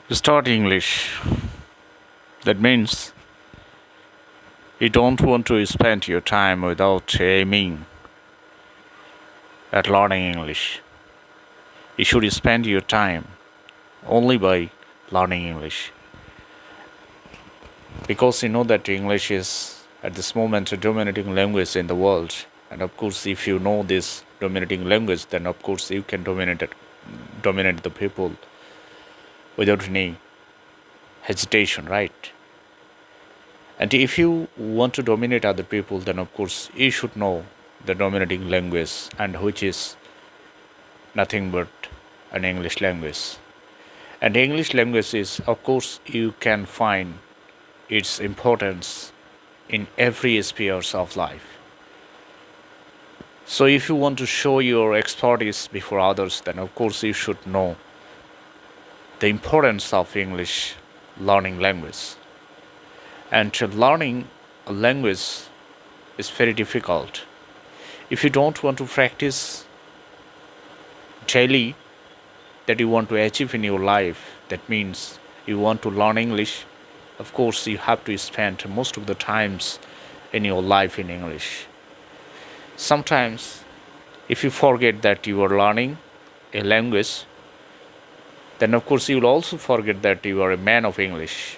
Start English. That means you don't want to spend your time without aiming at learning English. You should spend your time only by learning English because you know that English is at this moment a dominating language in the world. And of course, if you know this dominating language, then of course you can dominate the people without any hesitation, right? And if you want to dominate other people, then of course you should know the dominating language, and which is nothing but an English language. And English language is, of course, you can find its importance in every spheres of life. So if you want to show your expertise before others, then of course you should know the importance of English learning language. And learning a language is very difficult. If you don't want to practice daily that you want to achieve in your life, that means you want to learn English, of course you have to spend most of the times in your life in English. Sometimes if you forget that you are learning a language, then of course you will also forget that you are a man of English,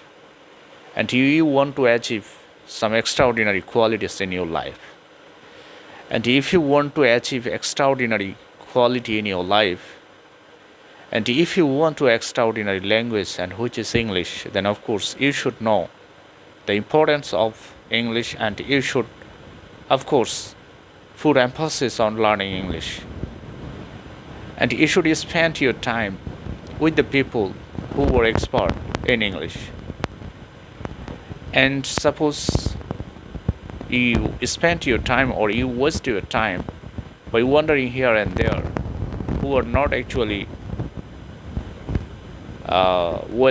and you want to achieve some extraordinary qualities in your life. And if you want to achieve extraordinary quality in your life, and if you want to extraordinary language, and which is English, then of course you should know the importance of English, and you should, of course, put emphasis on learning English. And you should spend your time with the people who were expert in English. And suppose you spend your time or you waste your time by wandering here and there, who are not actually well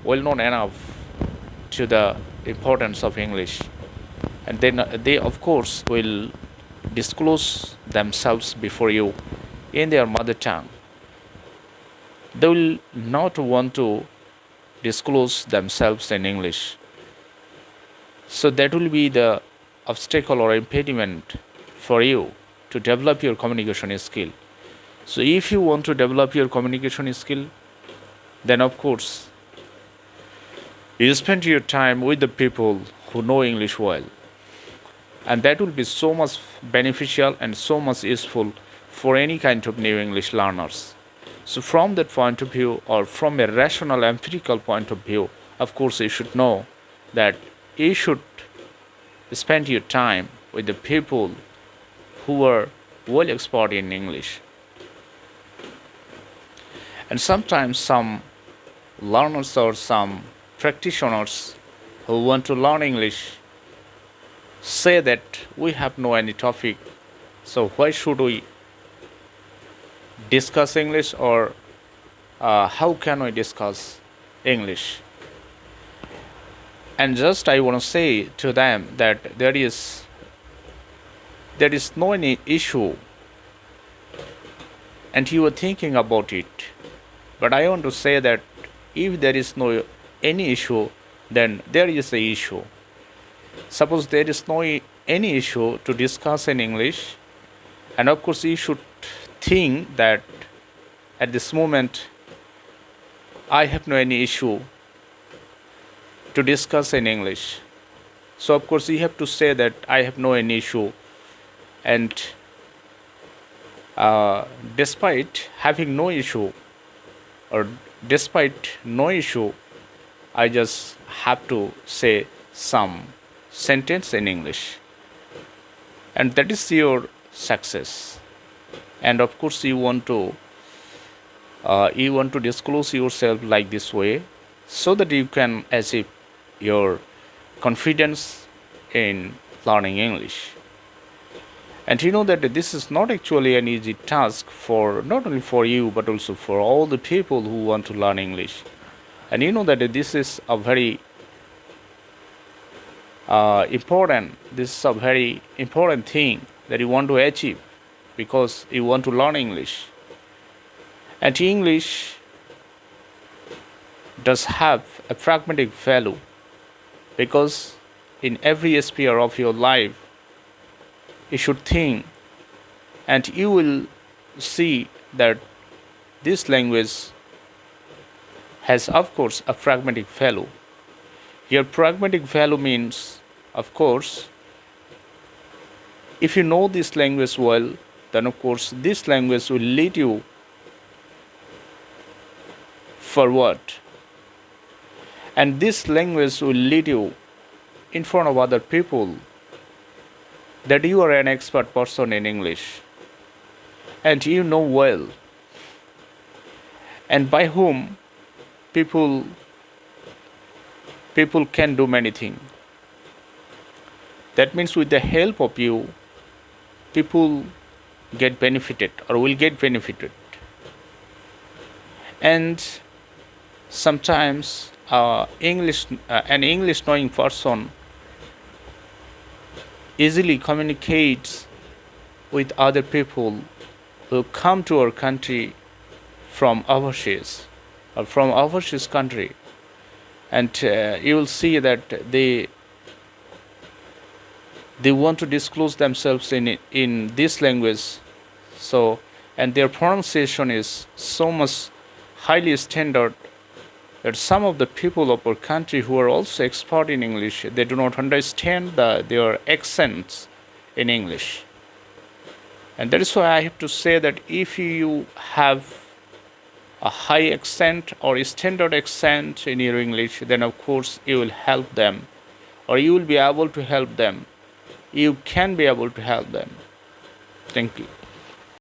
known enough to the importance of English, and then they of course will disclose themselves before you in their mother tongue. They will not want to disclose themselves in English. So that will be the obstacle or impediment for you to develop your communication skill. So if you want to develop your communication skill, then of course you spend your time with the people who know English well. And that will be so much beneficial and so much useful for any kind of new English learners. So from that point of view, or from a rational empirical point of view, of course you should know that you should spend your time with the people who are well expert in English. And sometimes some learners or some practitioners who want to learn English say that we have no any topic, so why should we discuss English, or how can we discuss English? And just I want to say to them that there is no any issue, and you are thinking about it. But I want to say that if there is no any issue, then there is a issue. Suppose there is no any issue to discuss in English, and of course you should think that at this moment I have no any issue to discuss in English. So of course you have to say that I have no any issue, and despite having no issue, or despite no issue, I just have to say some sentence in English, and that is your success. And of course you want to disclose yourself like this way, so that you can achieve your confidence in learning English. And you know that this is not actually an easy task, for not only for you but also for all the people who want to learn English. And you know that this is a very important thing that you want to achieve, because you want to learn English. And English does have a pragmatic value, because in every sphere of your life you should think, and you will see that this language has, of course, a pragmatic value. Your pragmatic value means, of course, if you know this language well, then of course this language will lead you forward, and this language will lead you in front of other people that you are an expert person in English and you know well, and by whom people people can do many things. That means with the help of you, people get benefited or will get benefited. And sometimes an English knowing person easily communicates with other people who come to our country from overseas or from overseas country, and you will see that they want to disclose themselves in this language. So, and their pronunciation is so much highly standard that some of the people of our country who are also expert in English, they do not understand their accents in English. And that is why I have to say that if you have a high accent or a standard accent in your English, then of course you will help them, or you will be able to help them. You can be able to help them. Thank you.